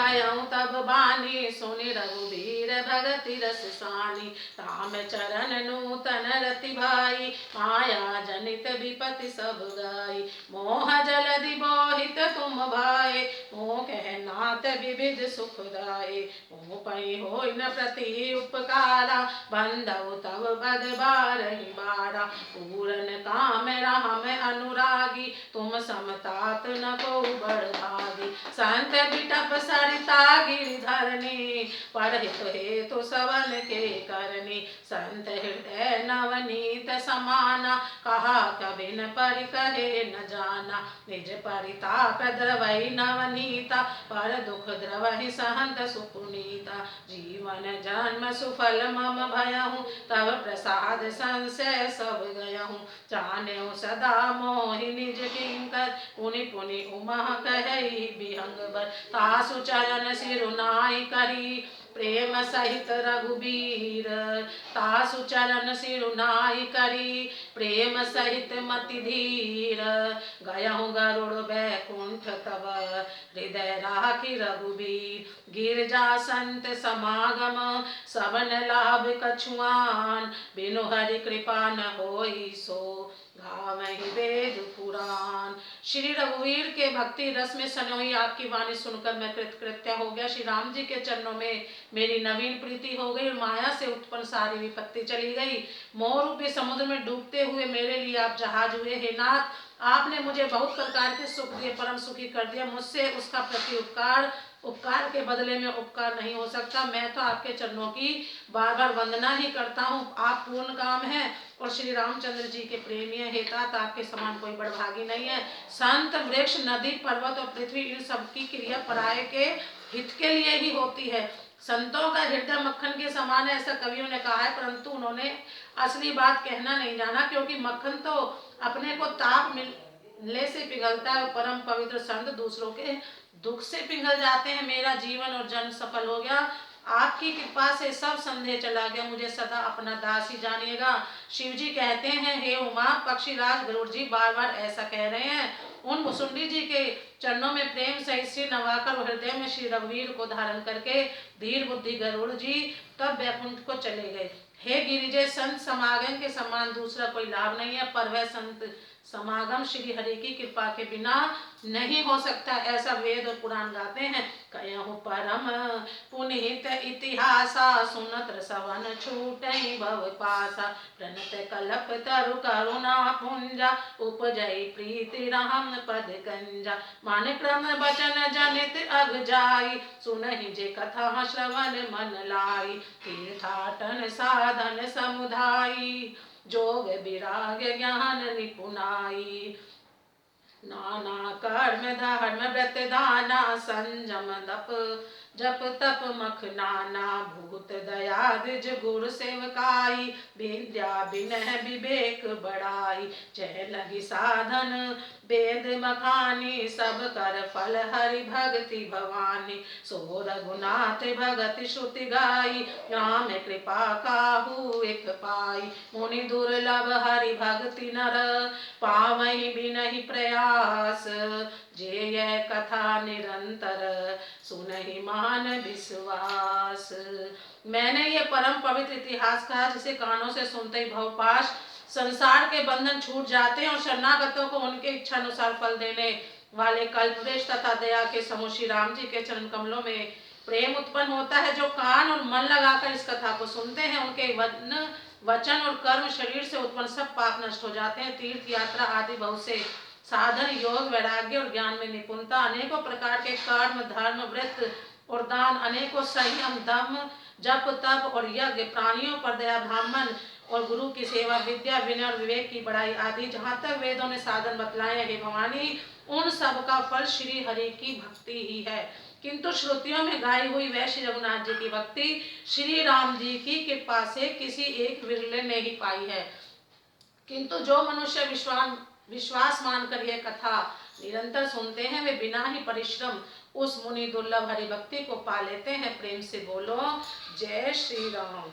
भयउ तब बानी सुनि रघुबीर भगति रस सानी। राम चरण नूतन रति भाई माया जनित विपति सब गाई। मोह जलधि बोहित तुम भाई मोह कह नाथ विविध सुख दाए। मोह पै होय न प्रति उपकारा बंधउ तब बद बारहि बारा। पूरन काम राम अनुरागी तुम समतात न को बड़ भागी। संत बिटप सरिता गिरिधरनी परहित हेतु सवन के करनी। संत हृदय नवनीत समाना कहा कबिन परि कहे न जाना। निज परिताप द्रवहि नवनीता पर दुख द्रवहि सहंत सुपुनीता। जीवन जन्म सुफल मम भयहु तब प्रसाद संशय सब गयहु। जानेउ सदा मोहि निज किंकर पुनि पुनि उमा कहि बिहंगवर। तासु चरण सिरुनाई करी प्रेम सहित रघुबीर। तासु चरण सिरुनाई करी प्रेम सहित मति धीर। गयहु गरुड़ बैकुंठ तब हृदय राखि रघुबीर। गिरजा संत समागम सबन लाभ कछुआन। बिनु हरि कृपा न होई सो गावहि वेद पुराण। श्री रघुवीर के भक्ति रस में सनोई आपकी वाणी सुनकर मैं कृतकृत्य हो गया। श्री राम जी के चरणों में मेरी नवीन प्रीति हो गई और माया से उत्पन्न सारी विपत्ति चली गई। मोह रूपी समुद्र में डूबते हुए मेरे लिए आप जहाज हुए। हे नाथ, आपने मुझे बहुत प्रकार के सुख दिए, परम सुखी कर दिया। मुझसे उसका प्रति उपकार के बदले में उपकार नहीं हो सकता। मैं तो आपके चरणों की बार बार वंदना ही करता हूँ। आप पूर्ण काम हैं और श्री रामचंद्र जी के प्रेमी हैं। हे तात, आपके समान कोई बड़भागी नहीं है। संत, वृक्ष, नदी, पर्वत और पृथ्वी इन सबकी क्रिया पराये के हित के लिए ही होती है। संतों का हृदय मक्खन के समान है, ऐसा कवियों ने कहा है, परंतु उन्होंने असली बात कहना नहीं जाना, क्योंकि मक्खन तो अपने को ताप मिलने से पिघलता है और परम पवित्र संत दूसरों के दुख से पिघल जाते हैं। मेरा जीवन और जन्म सफल हो गया। आपकी कृपा से सब संदेह चला गया। मुझे सदा अपना दास ही जानिएगा। शिव जी कहते हैं, हे उमा, पक्षीराज गरुड़ जी बार बार ऐसा कह रहे हैं। उन मुसुंडी जी के चरणों में प्रेम सहित सिर नवाकर हृदय में श्री रघुवीर को धारण करके धीर बुद्धि गरुड़ जी तब बैकुंठ को चले गए। हे गिरिजय, संत समागम के समान दूसरा कोई लाभ नहीं है, पर वह संत समागम श्री हरि की कृपा के बिना नहीं हो सकता, ऐसा वेद और पुराण गाते हैं। कहूँ परम पुनीत इतिहासा सुनत सवन छूटई भव पासा। प्रणत कलप तरु करुणा पुंजा उपजई प्रीति राम पद कंजा। मान क्रम बचन जनित अग जाई सुनहि जे कथा श्रवण मन लाई। तीर्थाटन साधन समुदायी जोग विराग ज्ञान निपुनाई। नाना कर्म धर्म व्रत दाना संयम दप जप तप मख नाना। भूत दया द्विज गुरु सेवकाई विद्या विनय विवेक बढ़ाई। जय लगी साधन वेद मखानी सब कर फल हरि भक्ति भवानी। सो रघुनाथ भगति श्रुति गाई राम कृपा काहू एक पाई। मुनि दुर्लभ हरि भक्ति नर पावहि बिनहि प्रयास। जे यह कथा निरंतर सुनहि मान विश्वास। मैंने ये परम पवित्र इतिहास कहा जिसे कानों से सुनते ही भवपाश संसार के बंधन छूट जाते हैं और शरणागतों को उनके इच्छा अनुसार फल देने वाले कल्पवृक्ष तथा दया के समूह श्री राम जी के चरण कमलों में प्रेम उत्पन्न होता है। जो कान और मन लगाकर इस कथा को सुनते हैं उनके वचन और कर्म शरीर से उत्पन्न सब पाप नष्ट हो जाते हैं। तीर्थ यात्रा आदि बहुत से साधन, योग, वैराग्य और ज्ञान में निपुणता, अनेकों प्रकार के कर्म, धर्म, व्रत और दान, अनेकों संयम, दम, जप, तप और यज्ञ, प्राणियों पर दया, ब्राह्मण और गुरु की सेवा, विद्या, विनय और विवेक की बढ़ाई आदि जहाँ तक वेदों ने साधन बतलाए हैं भवानी, उन सब का फल श्री हरि की भक्ति ही है। किंतु श्रुतियों में गाई हुई वह श्री रघुनाथ जी की भक्ति श्री राम जी की कृपा से किसी एक विरले ने ही पाई है। किंतु जो मनुष्य विश्वास मानकर यह कथा निरंतर सुनते हैं वे बिना ही परिश्रम उस मुनि दुर्लभ हरि भक्ति को पा लेते हैं। प्रेम से बोलो जय श्री राम।